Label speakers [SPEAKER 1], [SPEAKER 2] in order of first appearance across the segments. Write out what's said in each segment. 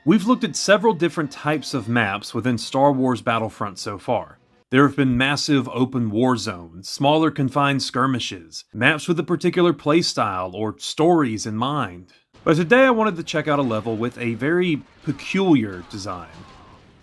[SPEAKER 1] We've looked at several different types of maps within Star Wars Battlefront so far. There have been massive open war zones, smaller confined skirmishes, maps with a particular playstyle or stories in mind. But today I wanted to check out a level with a very peculiar design.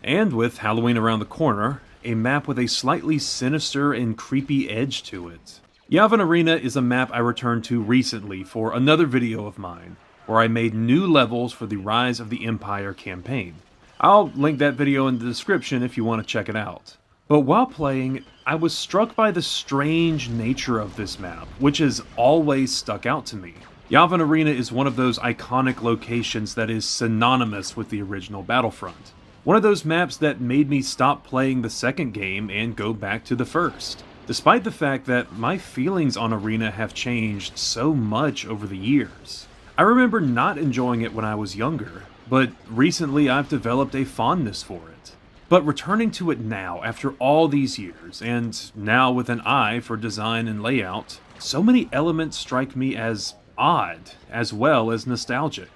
[SPEAKER 1] And with Halloween around the corner, a map with a slightly sinister and creepy edge to it. Yavin Arena is a map I returned to recently for another video of mine, where I made new levels for the Rise of the Empire campaign. I'll link that video in the description if you want to check it out. But while playing, I was struck by the strange nature of this map, which has always stuck out to me. Yavin Arena is one of those iconic locations that is synonymous with the original Battlefront. One of those maps that made me stop playing the second game and go back to the first, despite the fact that my feelings on Arena have changed so much over the years. I remember not enjoying it when I was younger, but recently I've developed a fondness for it. But returning to it now, after all these years, and now with an eye for design and layout, so many elements strike me as odd, as well as nostalgic.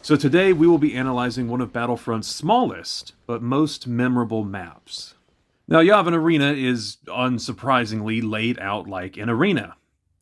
[SPEAKER 1] So today we will be analyzing one of Battlefront's smallest, but most memorable maps. Now, Yavin Arena is, unsurprisingly, laid out like an arena.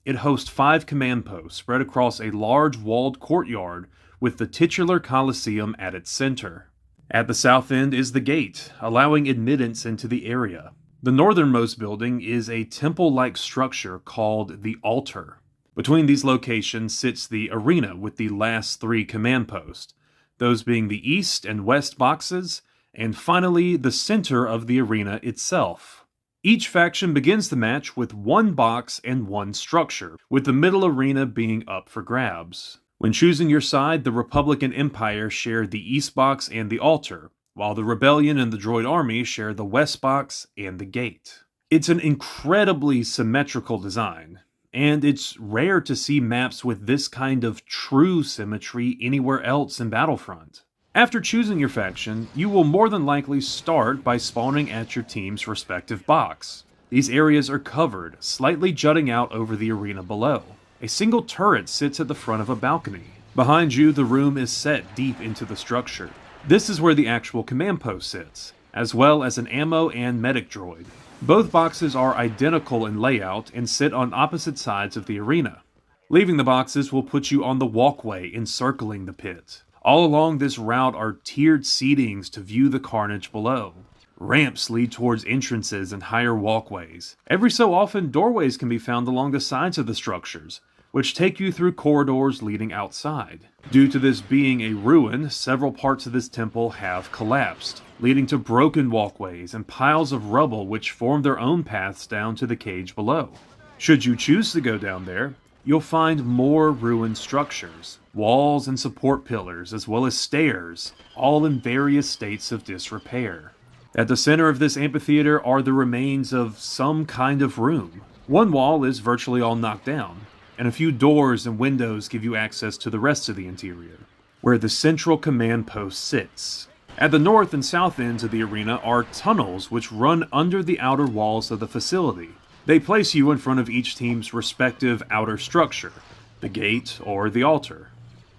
[SPEAKER 1] It hosts 5 command posts spread across a large walled courtyard with the titular Coliseum at its center. At the south end is the gate, allowing admittance into the area. The northernmost building is a temple-like structure called the Altar. Between these locations sits the arena with the last 3 command posts, those being the east and west boxes, and finally the center of the arena itself. Each faction begins the match with 1 box and 1 structure, with the middle arena being up for grabs. When choosing your side, the Republic and Empire share the east box and the altar, while the Rebellion and the Droid Army share the west box and the gate. It's an incredibly symmetrical design, and it's rare to see maps with this kind of true symmetry anywhere else in Battlefront. After choosing your faction, you will more than likely start by spawning at your team's respective box. These areas are covered, slightly jutting out over the arena below. A single turret sits at the front of a balcony. Behind you, the room is set deep into the structure. This is where the actual command post sits, as well as an ammo and medic droid. Both boxes are identical in layout and sit on opposite sides of the arena. Leaving the boxes will put you on the walkway encircling the pit. All along this route are tiered seatings to view the carnage below. Ramps lead towards entrances and higher walkways. Every so often, doorways can be found along the sides of the structures, which take you through corridors leading outside. Due to this being a ruin, several parts of this temple have collapsed, leading to broken walkways and piles of rubble which form their own paths down to the cage below. Should you choose to go down there, you'll find more ruined structures, walls and support pillars, as well as stairs, all in various states of disrepair. At the center of this amphitheater are the remains of some kind of room. One wall is virtually all knocked down, and a few doors and windows give you access to the rest of the interior, where the central command post sits. At the north and south ends of the arena are tunnels which run under the outer walls of the facility. They place you in front of each team's respective outer structure, the gate or the altar.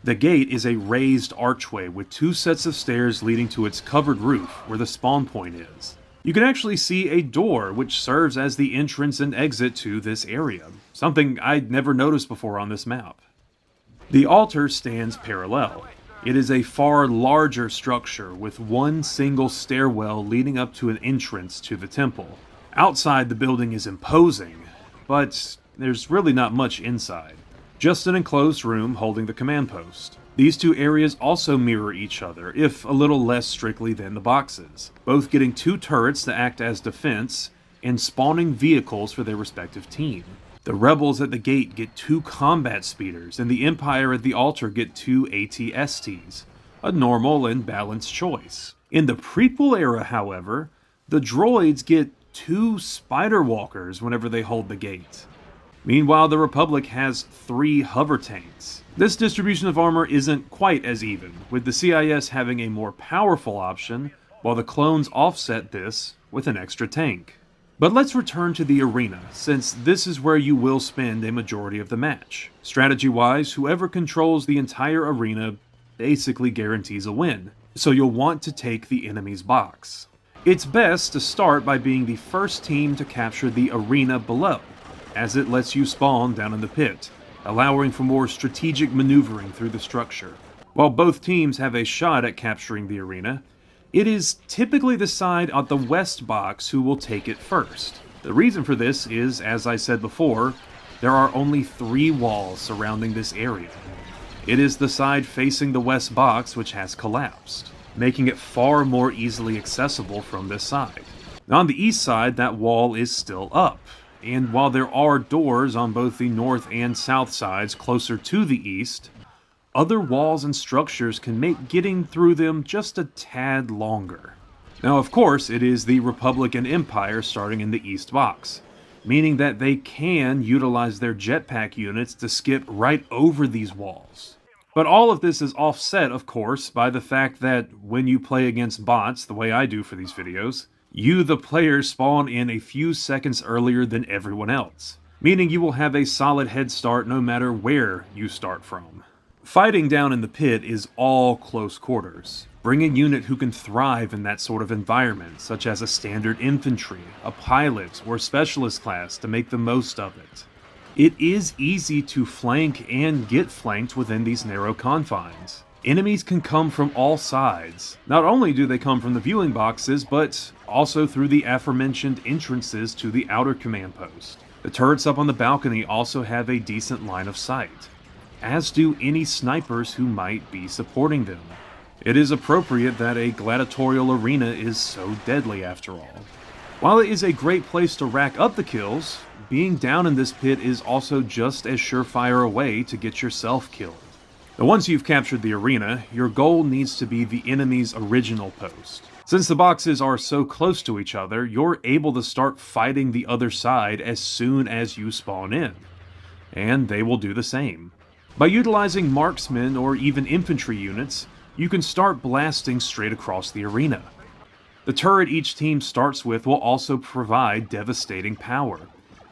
[SPEAKER 1] The gate is a raised archway with 2 sets of stairs leading to its covered roof where the spawn point is. You can actually see a door which serves as the entrance and exit to this area, something I'd never noticed before on this map. The altar stands parallel. It is a far larger structure with 1 single stairwell leading up to an entrance to the temple. Outside, the building is imposing, but there's really not much inside. Just an enclosed room holding the command post. These 2 areas also mirror each other, if a little less strictly than the boxes, both getting 2 turrets to act as defense and spawning vehicles for their respective team. The rebels at the gate get 2 combat speeders, and the Empire at the altar get 2 AT-STs, a normal and balanced choice. In the prequel era, however, the droids get 2 spider walkers whenever they hold the gate. Meanwhile, the Republic has 3 hover tanks. This distribution of armor isn't quite as even, with the CIS having a more powerful option, while the clones offset this with an extra tank. But let's return to the arena, since this is where you will spend a majority of the match. Strategy-wise, whoever controls the entire arena basically guarantees a win. so you'll want to take the enemy's box. It's best to start by being the first team to capture the arena below, as it lets you spawn down in the pit, allowing for more strategic maneuvering through the structure. While both teams have a shot at capturing the arena, it is typically the side on the west box who will take it first. The reason for this is, as I said before, there are only 3 walls surrounding this area. It is the side facing the west box which has collapsed, making it far more easily accessible from this side. Now, on the east side, that wall is still up, and while there are doors on both the north and south sides closer to the east, other walls and structures can make getting through them just a tad longer. Now, of course, it is the Republic and Empire starting in the east box, meaning that they can utilize their jetpack units to skip right over these walls. But all of this is offset, of course, by the fact that when you play against bots, the way I do for these videos, you, the player, spawn in a few seconds earlier than everyone else, meaning you will have a solid head start no matter where you start from. Fighting down in the pit is all close quarters. Bring a unit who can thrive in that sort of environment, such as a standard infantry, a pilot, or specialist class to make the most of it. It is easy to flank and get flanked within these narrow confines. Enemies can come from all sides. Not only do they come from the viewing boxes, but also through the aforementioned entrances to the outer command post. The turrets up on the balcony also have a decent line of sight, as do any snipers who might be supporting them. It is appropriate that a gladiatorial arena is so deadly after all. While it is a great place to rack up the kills, being down in this pit is also just as surefire a way to get yourself killed. Now, once you've captured the arena, your goal needs to be the enemy's original post. Since the boxes are so close to each other, you're able to start fighting the other side as soon as you spawn in, and they will do the same. By utilizing marksmen or even infantry units, you can start blasting straight across the arena. The turret each team starts with will also provide devastating power,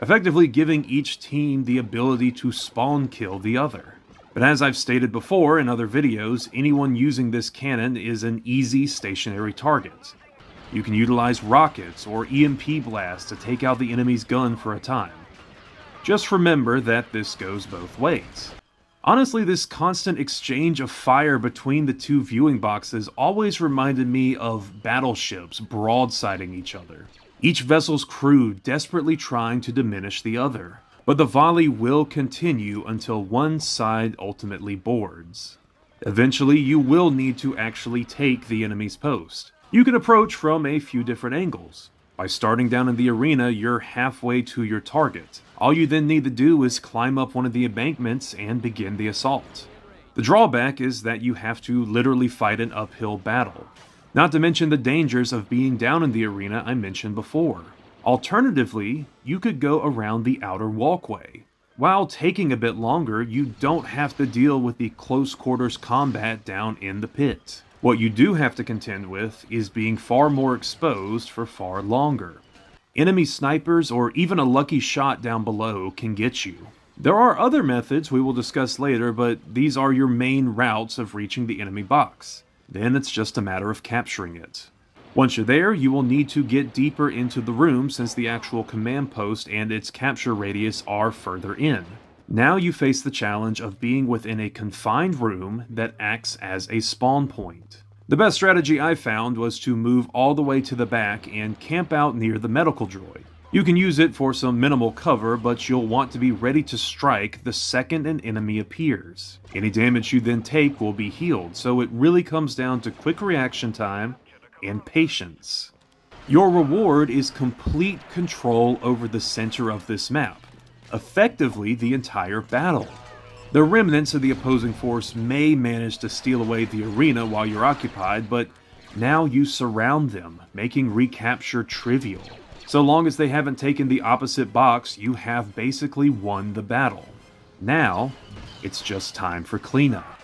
[SPEAKER 1] effectively giving each team the ability to spawn kill the other. But as I've stated before in other videos, anyone using this cannon is an easy stationary target. You can utilize rockets or EMP blasts to take out the enemy's gun for a time. Just remember that this goes both ways. Honestly, this constant exchange of fire between the two viewing boxes always reminded me of battleships broadsiding each other. Each vessel's crew desperately trying to diminish the other, but the volley will continue until one side ultimately boards. Eventually, you will need to actually take the enemy's post. You can approach from a few different angles. By starting down in the arena, you're halfway to your target. All you then need to do is climb up one of the embankments and begin the assault. The drawback is that you have to literally fight an uphill battle, not to mention the dangers of being down in the arena I mentioned before. Alternatively, you could go around the outer walkway. While taking a bit longer, you don't have to deal with the close quarters combat down in the pit. What you do have to contend with is being far more exposed for far longer. Enemy snipers or even a lucky shot down below can get you. There are other methods we will discuss later, but these are your main routes of reaching the enemy box. Then it's just a matter of capturing it. Once you're there, you will need to get deeper into the room since the actual command post and its capture radius are further in. Now you face the challenge of being within a confined room that acts as a spawn point. The best strategy I found was to move all the way to the back and camp out near the medical droid. You can use it for some minimal cover, but you'll want to be ready to strike the second an enemy appears. Any damage you then take will be healed, so it really comes down to quick reaction time and patience. Your reward is complete control over the center of this map, effectively the entire battle. The remnants of the opposing force may manage to steal away the arena while you're occupied, but now you surround them, making recapture trivial. So long as they haven't taken the opposite box, you have basically won the battle. Now, it's just time for cleanup.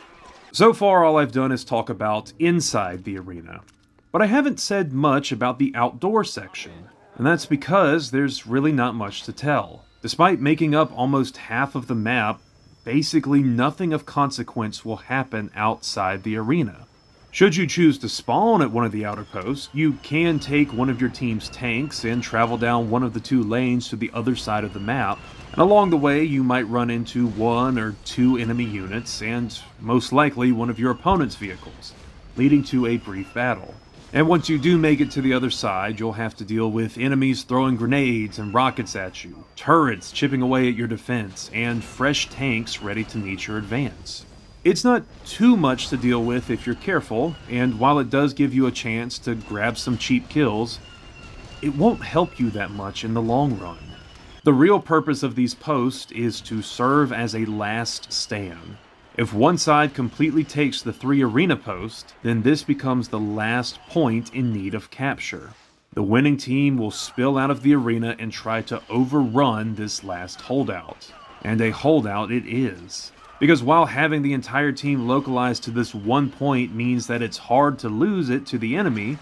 [SPEAKER 1] So far, all I've done is talk about inside the arena, but I haven't said much about the outdoor section, and that's because there's really not much to tell. Despite making up almost half of the map, basically nothing of consequence will happen outside the arena. Should you choose to spawn at one of the outer posts, you can take one of your team's tanks and travel down one of the two lanes to the other side of the map, and along the way you might run into one or two enemy units and most likely one of your opponent's vehicles, leading to a brief battle. And once you do make it to the other side, you'll have to deal with enemies throwing grenades and rockets at you, turrets chipping away at your defense, and fresh tanks ready to meet your advance. It's not too much to deal with if you're careful, and while it does give you a chance to grab some cheap kills, it won't help you that much in the long run. The real purpose of these posts is to serve as a last stand. If one side completely takes the 3 arena posts, then this becomes the last point in need of capture. The winning team will spill out of the arena and try to overrun this last holdout. And a holdout it is. Because while having the entire team localized to this one point means that it's hard to lose it to the enemy,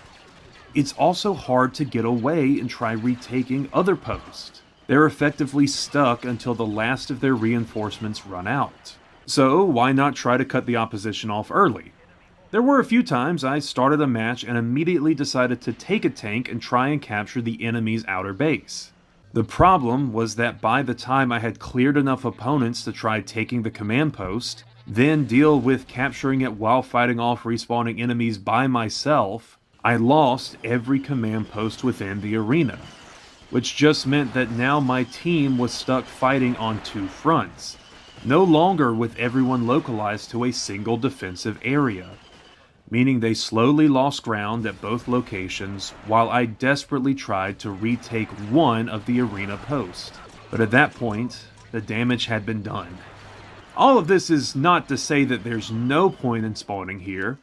[SPEAKER 1] it's also hard to get away and try retaking other posts. They're effectively stuck until the last of their reinforcements run out. So why not try to cut the opposition off early? There were a few times I started a match and immediately decided to take a tank and try and capture the enemy's outer base. The problem was that by the time I had cleared enough opponents to try taking the command post, then deal with capturing it while fighting off respawning enemies by myself, I lost every command post within the arena, which just meant that now my team was stuck fighting on 2 fronts. No longer with everyone localized to a single defensive area, meaning they slowly lost ground at both locations while I desperately tried to retake one of the arena posts. But at that point, the damage had been done. All of this is not to say that there's no point in spawning here.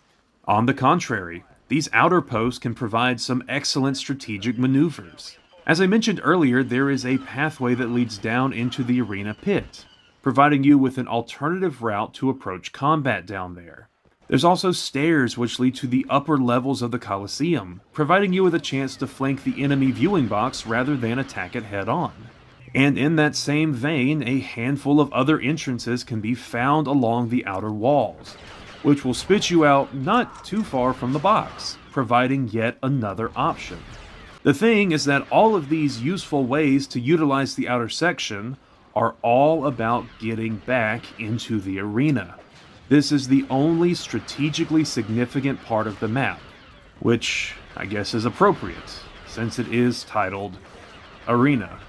[SPEAKER 1] On the contrary, these outer posts can provide some excellent strategic maneuvers. As I mentioned earlier, there is a pathway that leads down into the arena pit, providing you with an alternative route to approach combat down there. There's also stairs which lead to the upper levels of the Colosseum, providing you with a chance to flank the enemy viewing box rather than attack it head-on. And in that same vein, a handful of other entrances can be found along the outer walls, which will spit you out not too far from the box, providing yet another option. The thing is that all of these useful ways to utilize the outer section are all about getting back into the arena. This is the only strategically significant part of the map, which I guess is appropriate, since it is titled Arena.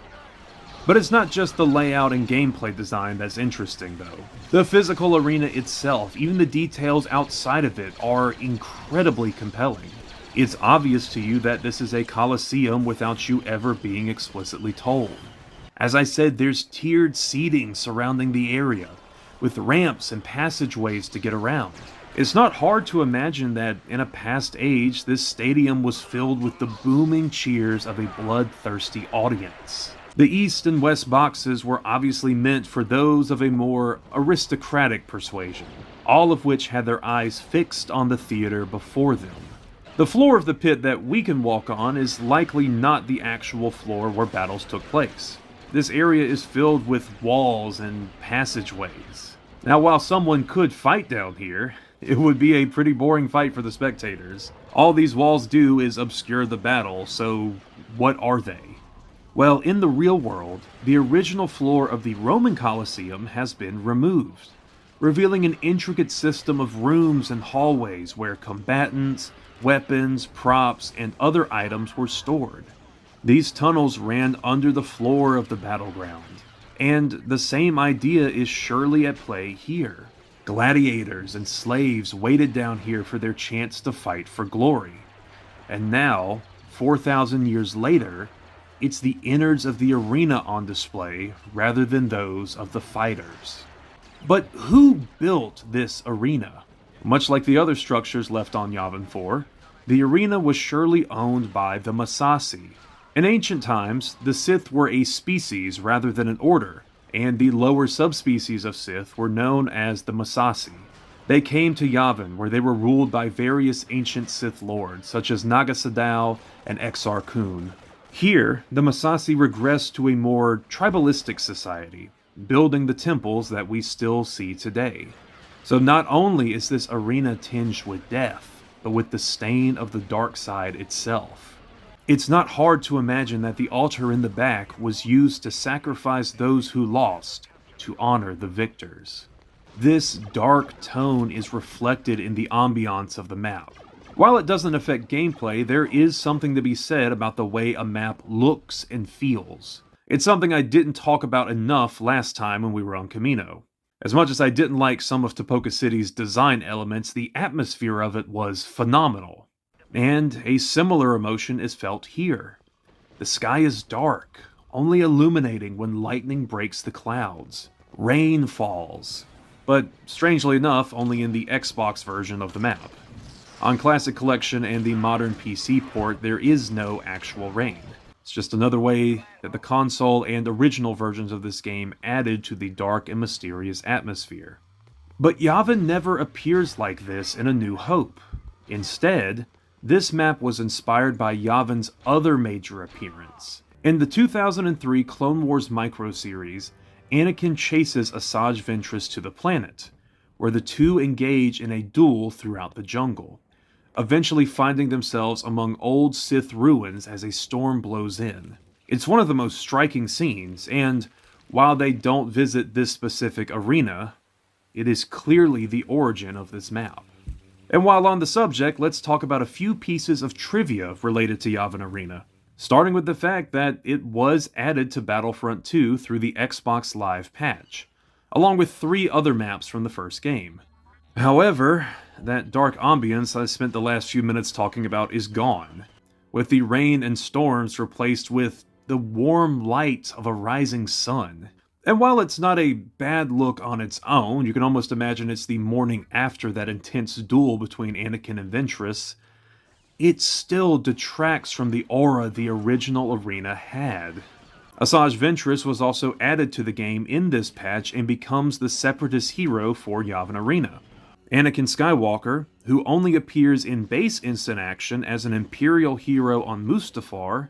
[SPEAKER 1] But it's not just the layout and gameplay design that's interesting though. The physical arena itself, even the details outside of it, are incredibly compelling. It's obvious to you that this is a Colosseum without you ever being explicitly told. As I said, there's tiered seating surrounding the area, with ramps and passageways to get around. It's not hard to imagine that in a past age, this stadium was filled with the booming cheers of a bloodthirsty audience. The east and west boxes were obviously meant for those of a more aristocratic persuasion, all of which had their eyes fixed on the theater before them. The floor of the pit that we can walk on is likely not the actual floor where battles took place. This area is filled with walls and passageways. Now, while someone could fight down here, it would be a pretty boring fight for the spectators. All these walls do is obscure the battle, so what are they? Well, in the real world, the original floor of the Roman Colosseum has been removed, revealing an intricate system of rooms and hallways where combatants, weapons, props, and other items were stored. These tunnels ran under the floor of the battleground, and the same idea is surely at play here. Gladiators and slaves waited down here for their chance to fight for glory. And now, 4,000 years later, it's the innards of the arena on display rather than those of the fighters. But who built this arena? Much like the other structures left on Yavin 4, the arena was surely owned by the Massassi. In ancient times, the Sith were a species rather than an order, and the lower subspecies of Sith were known as the Massassi. They came to Yavin, where they were ruled by various ancient Sith lords, such as Naga Sadow and Exar Kun. Here, the Massassi regressed to a more tribalistic society, building the temples that we still see today. So not only is this arena tinged with death, but with the stain of the dark side itself. It's not hard to imagine that the altar in the back was used to sacrifice those who lost to honor the victors. This dark tone is reflected in the ambiance of the map. While it doesn't affect gameplay, there is something to be said about the way a map looks and feels. It's something I didn't talk about enough last time when we were on Camino. As much as I didn't like some of Topoka City's design elements, the atmosphere of it was phenomenal. And a similar emotion is felt here. The sky is dark, only illuminating when lightning breaks the clouds. Rain falls. But strangely enough, only in the Xbox version of the map. On Classic Collection and the modern PC port, there is no actual rain. It's just another way that the console and original versions of this game added to the dark and mysterious atmosphere. But Yavin never appears like this in A New Hope. Instead, this map was inspired by Yavin's other major appearance. In the 2003 Clone Wars micro-series, Anakin chases Asajj Ventress to the planet, where the two engage in a duel throughout the jungle, eventually finding themselves among old Sith ruins as a storm blows in. It's one of the most striking scenes, and while they don't visit this specific arena, it is clearly the origin of this map. And while on the subject, let's talk about a few pieces of trivia related to Yavin Arena, starting with the fact that it was added to Battlefront 2 through the Xbox Live patch, along with 3 other maps from the first game. However, that dark ambience I spent the last few minutes talking about is gone, with the rain and storms replaced with the warm light of a rising sun. And while it's not a bad look on its own, you can almost imagine it's the morning after that intense duel between Anakin and Ventress, it still detracts from the aura the original arena had. Asajj Ventress was also added to the game in this patch and becomes the separatist hero for Yavin Arena. Anakin Skywalker, who only appears in base instant action as an Imperial hero on Mustafar,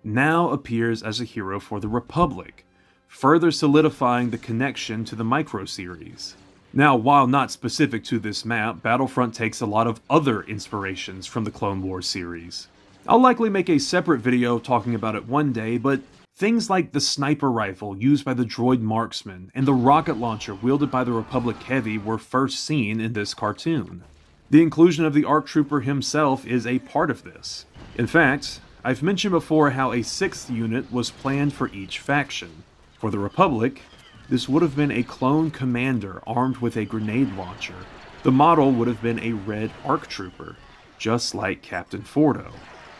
[SPEAKER 1] now appears as a hero for the Republic, further solidifying the connection to the micro-series. Now, while not specific to this map, Battlefront takes a lot of other inspirations from the Clone Wars series. I'll likely make a separate video talking about it one day, but things like the sniper rifle used by the droid marksman and the rocket launcher wielded by the Republic Heavy were first seen in this cartoon. The inclusion of the ARC Trooper himself is a part of this. In fact, I've mentioned before how a 6th unit was planned for each faction. For the Republic, this would have been a clone commander armed with a grenade launcher. The model would have been a red ARC Trooper, just like Captain Fordo.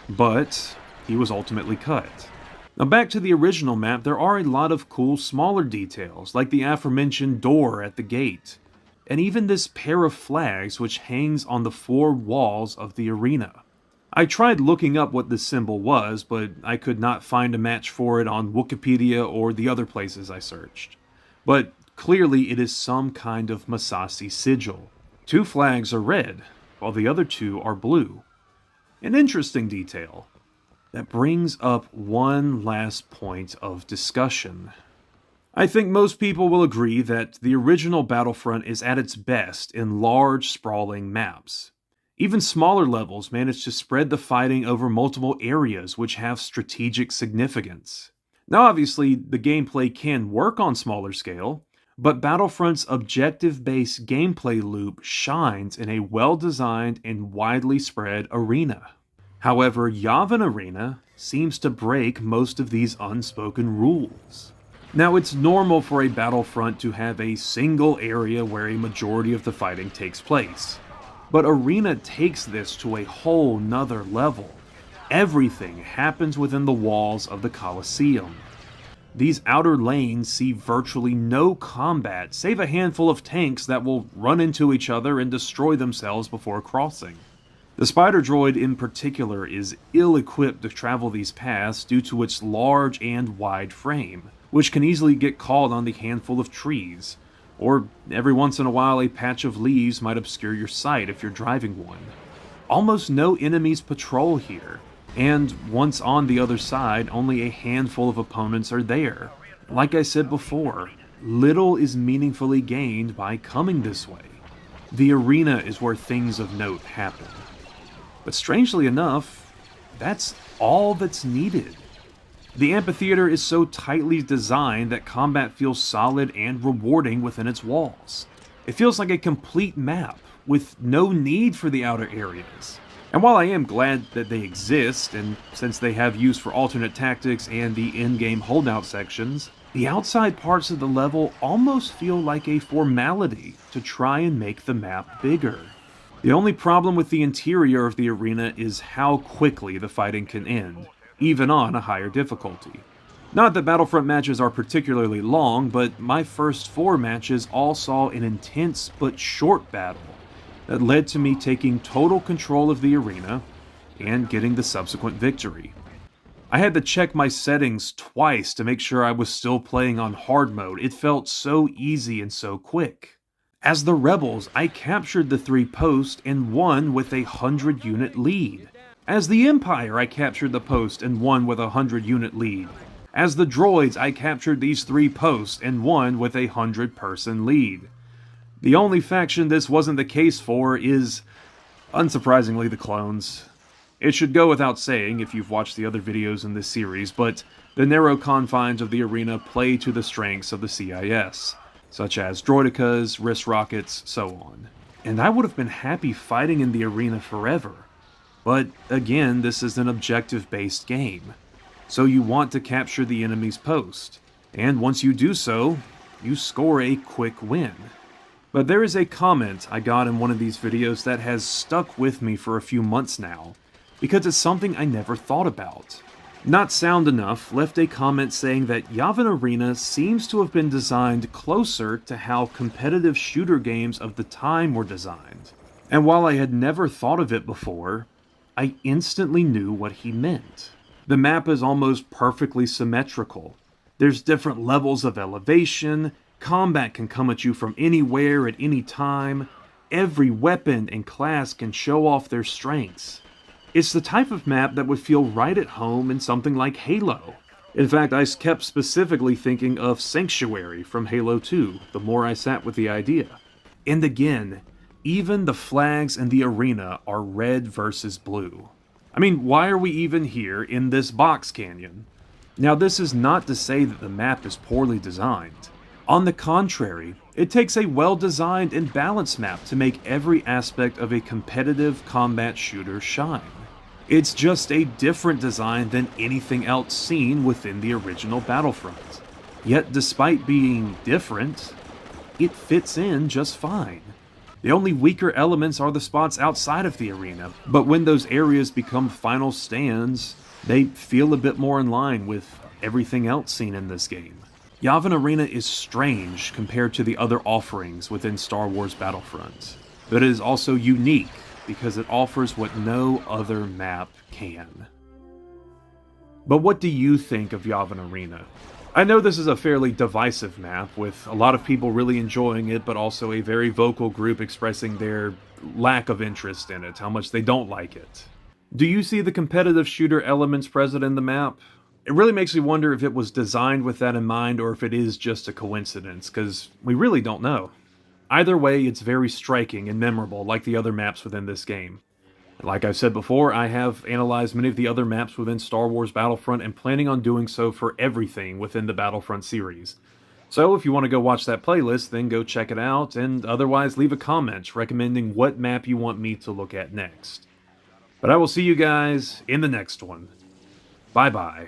[SPEAKER 1] But he was ultimately cut. Now back to the original map, there are a lot of cool smaller details, like the aforementioned door at the gate, and even this pair of flags which hangs on the 4 walls of the arena. I tried looking up what this symbol was, but I could not find a match for it on Wikipedia or the other places I searched. But clearly it is some kind of Massassi sigil. 2 flags are red, while the other 2 are blue. An interesting detail. That brings up one last point of discussion. I think most people will agree that the original Battlefront is at its best in large, sprawling maps. Even smaller levels manage to spread the fighting over multiple areas which have strategic significance. Now obviously, the gameplay can work on smaller scale, but Battlefront's objective-based gameplay loop shines in a well-designed and widely spread arena. However, Yavin Arena seems to break most of these unspoken rules. Now, it's normal for a Battlefront to have a single area where a majority of the fighting takes place. But Arena takes this to a whole nother level. Everything happens within the walls of the Colosseum. These outer lanes see virtually no combat, save a handful of tanks that will run into each other and destroy themselves before crossing. The Spider Droid in particular is ill-equipped to travel these paths due to its large and wide frame, which can easily get caught on the handful of trees, or every once in a while a patch of leaves might obscure your sight if you're driving one. Almost no enemies patrol here, and once on the other side, only a handful of opponents are there. Like I said before, little is meaningfully gained by coming this way. The arena is where things of note happen. But strangely enough, that's all that's needed. The amphitheater is so tightly designed that combat feels solid and rewarding within its walls. It feels like a complete map, with no need for the outer areas. And while I am glad that they exist, and since they have use for alternate tactics and the in-game holdout sections, the outside parts of the level almost feel like a formality to try and make the map bigger. The only problem with the interior of the arena is how quickly the fighting can end, even on a higher difficulty. Not that Battlefront matches are particularly long, but my first 4 matches all saw an intense but short battle that led to me taking total control of the arena and getting the subsequent victory. I had to check my settings twice to make sure I was still playing on hard mode. It felt so easy and so quick. As the Rebels, I captured the 3 posts and won with a 100-unit lead. As the Empire, I captured the post and won with a 100-unit lead. As the Droids, I captured these 3 posts and won with a 100-person lead. The only faction this wasn't the case for is, unsurprisingly, the clones. It should go without saying if you've watched the other videos in this series, but the narrow confines of the arena play to the strengths of the CIS, such as droidicas, wrist rockets, so on. And I would have been happy fighting in the arena forever. But again, this is an objective-based game, so you want to capture the enemy's post, and once you do so, you score a quick win. But there is a comment I got in one of these videos that has stuck with me for a few months now, because it's something I never thought about. Not Sound Enough left a comment saying that Yavin Arena seems to have been designed closer to how competitive shooter games of the time were designed. And while I had never thought of it before, I instantly knew what he meant. The map is almost perfectly symmetrical. There's different levels of elevation, combat can come at you from anywhere at any time, every weapon and class can show off their strengths. It's the type of map that would feel right at home in something like Halo. In fact, I kept specifically thinking of Sanctuary from Halo 2, the more I sat with the idea. And again, even the flags in the arena are red versus blue. I mean, why are we even here in this box canyon? Now, this is not to say that the map is poorly designed. On the contrary, it takes a well-designed and balanced map to make every aspect of a competitive combat shooter shine. It's just a different design than anything else seen within the original Battlefront. Yet despite being different, it fits in just fine. The only weaker elements are the spots outside of the arena, but when those areas become final stands, they feel a bit more in line with everything else seen in this game. Yavin Arena is strange compared to the other offerings within Star Wars Battlefront, but it is also unique because it offers what no other map can. But what do you think of Yavin Arena? I know this is a fairly divisive map, with a lot of people really enjoying it, but also a very vocal group expressing their lack of interest in it, how much they don't like it. Do you see the competitive shooter elements present in the map? It really makes me wonder if it was designed with that in mind or if it is just a coincidence, because we really don't know. Either way, it's very striking and memorable like the other maps within this game. Like I've said before, I have analyzed many of the other maps within Star Wars Battlefront and planning on doing so for everything within the Battlefront series. So if you want to go watch that playlist, then go check it out, and otherwise leave a comment recommending what map you want me to look at next. But I will see you guys in the next one. Bye-bye.